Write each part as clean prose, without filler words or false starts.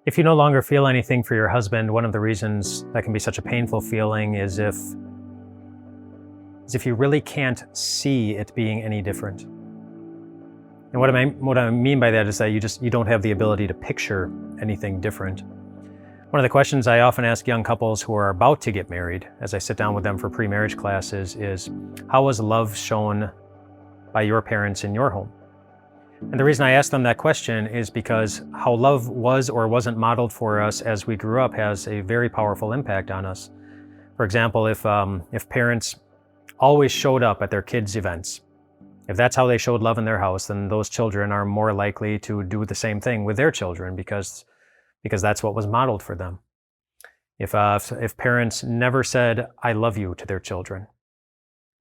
If you no longer feel anything for your husband, one of the reasons that can be such a painful feeling is if you really can't see it being any different. And what I mean by that is that you don't have the ability to picture anything different. One of the questions I often ask young couples who are about to get married, as I sit down with them for pre-marriage classes, is how was love shown by your parents in your home? And the reason I ask them that question is because how love was or wasn't modeled for us as we grew up has a very powerful impact on us. For example, if parents always showed up at their kids' events, if that's how they showed love in their house, then those children are more likely to do the same thing with their children because that's what was modeled for them. If parents never said, "I love you" to their children,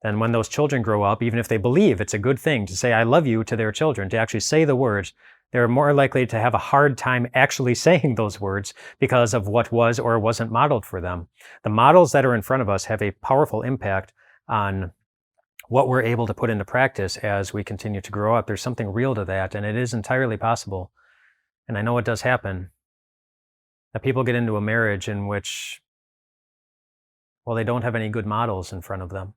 then when those children grow up, even if they believe it's a good thing to say "I love you" to their children, to actually say the words, they're more likely to have a hard time actually saying those words because of what was or wasn't modeled for them. The models that are in front of us have a powerful impact on what we're able to put into practice as we continue to grow up. There's something real to that, and it is entirely possible, and I know it does happen, that people get into a marriage in which, well, they don't have any good models in front of them.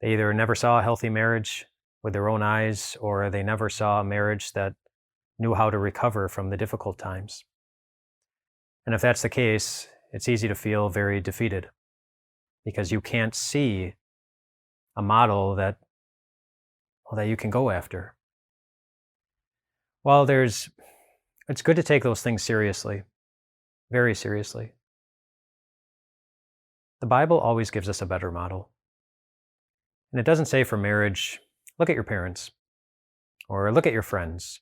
They either never saw a healthy marriage with their own eyes, or they never saw a marriage that knew how to recover from the difficult times. And if that's the case, it's easy to feel very defeated because you can't see a model that you can go after. Well, it's good to take those things seriously, very seriously. The Bible always gives us a better model. And it doesn't say for marriage, look at your parents or look at your friends.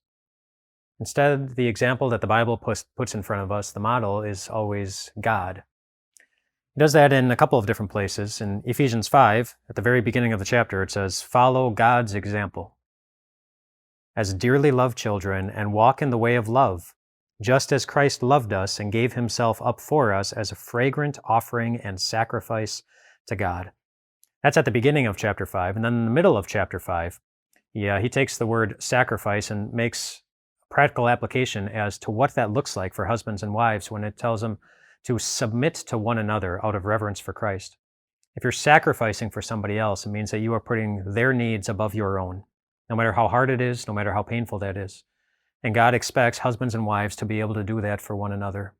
Instead, the example that the Bible puts in front of us, the model, is always God. It does that in a couple of different places. In Ephesians 5, at the very beginning of the chapter, it says, "Follow God's example as dearly loved children and walk in the way of love, just as Christ loved us and gave himself up for us as a fragrant offering and sacrifice to God." That's at the beginning of chapter 5. And then in the middle of chapter 5, he takes the word sacrifice and makes a practical application as to what that looks like for husbands and wives when it tells them to submit to one another out of reverence for Christ. If you're sacrificing for somebody else, it means that you are putting their needs above your own, no matter how hard it is, no matter how painful that is. And God expects husbands and wives to be able to do that for one another.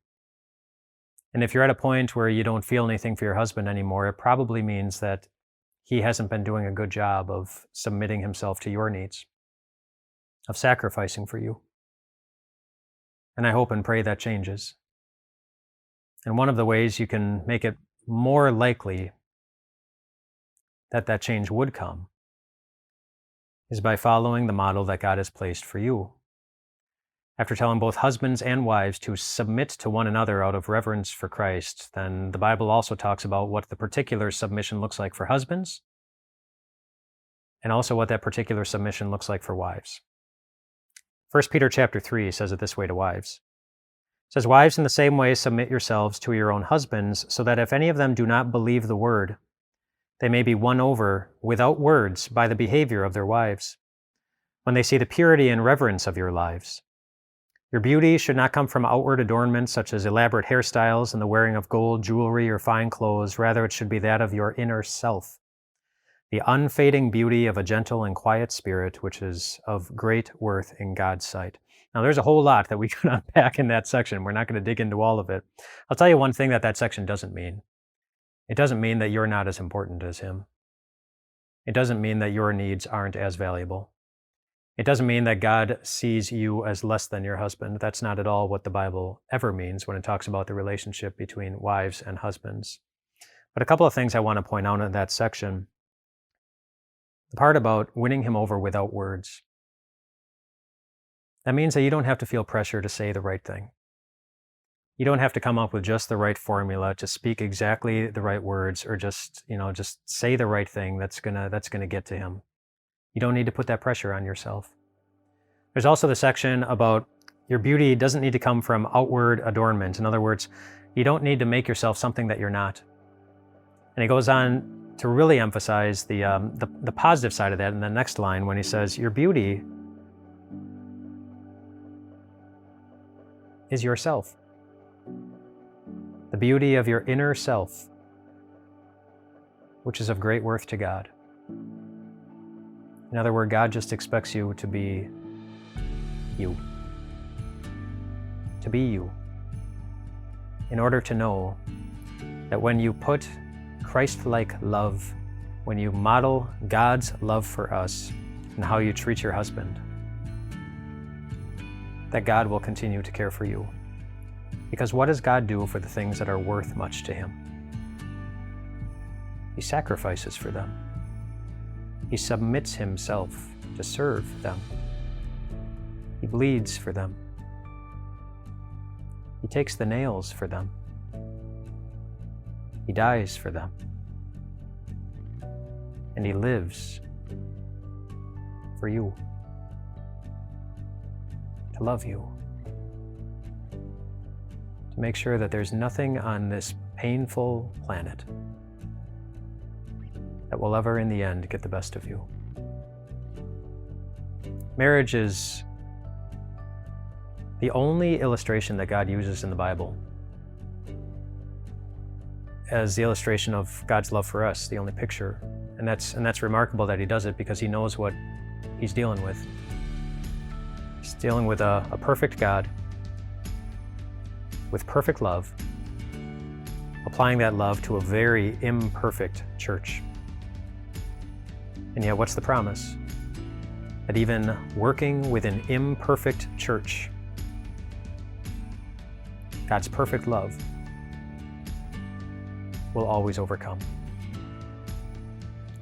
And if you're at a point where you don't feel anything for your husband anymore, it probably means that he hasn't been doing a good job of submitting himself to your needs, of sacrificing for you. And I hope and pray that changes. And one of the ways you can make it more likely that that change would come is by following the model that God has placed for you. After telling both husbands and wives to submit to one another out of reverence for Christ, then the Bible also talks about what the particular submission looks like for husbands, and also what that particular submission looks like for wives. 1 Peter chapter 3 says it this way to wives. It says, "Wives, in the same way submit yourselves to your own husbands, so that if any of them do not believe the word, they may be won over without words by the behavior of their wives, when they see the purity and reverence of your lives. Your beauty should not come from outward adornments such as elaborate hairstyles and the wearing of gold jewelry or fine clothes. Rather, it should be that of your inner self, the unfading beauty of a gentle and quiet spirit, which is of great worth in God's sight." Now, there's a whole lot that we could unpack in that section. We're not going to dig into all of it. I'll tell you one thing that section doesn't mean. It doesn't mean that you're not as important as him. It doesn't mean that your needs aren't as valuable. It doesn't mean that God sees you as less than your husband. That's not at all what the Bible ever means when it talks about the relationship between wives and husbands. But a couple of things I want to point out in that section. The part about winning him over without words. That means that you don't have to feel pressure to say the right thing. You don't have to come up with just the right formula to speak exactly the right words, or just say the right thing that's gonna get to him. You don't need to put that pressure on yourself. There's also the section about your beauty doesn't need to come from outward adornment. In other words, you don't need to make yourself something that you're not. And he goes on to really emphasize the positive side of that in the next line when he says, your beauty is yourself. The beauty of your inner self, which is of great worth to God. In other words, God just expects you to be you. To be you. In order to know that when you put Christ-like love, when you model God's love for us and how you treat your husband, that God will continue to care for you. Because what does God do for the things that are worth much to Him? He sacrifices for them. He submits Himself to serve them. He bleeds for them. He takes the nails for them. He dies for them. And He lives for you. To love you. To make sure that there's nothing on this painful planet that will ever in the end get the best of you. Marriage is the only illustration that God uses in the Bible as the illustration of God's love for us, the only picture. And that's remarkable that He does it because He knows what He's dealing with. He's dealing with a perfect God with perfect love, applying that love to a very imperfect church. And yet, what's the promise? That even working with an imperfect church, God's perfect love will always overcome.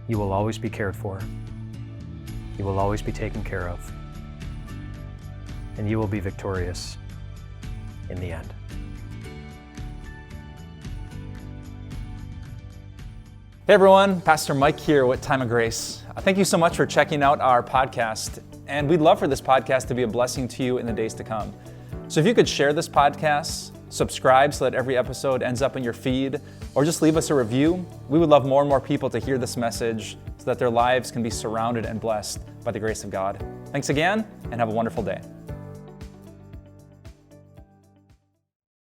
You will always be cared for. You will always be taken care of. And you will be victorious in the end. Hey everyone, Pastor Mike here with Time of Grace. Thank you so much for checking out our podcast, and we'd love for this podcast to be a blessing to you in the days to come. So if you could share this podcast, subscribe so that every episode ends up in your feed, or just leave us a review. We would love more and more people to hear this message so that their lives can be surrounded and blessed by the grace of God. Thanks again, and have a wonderful day.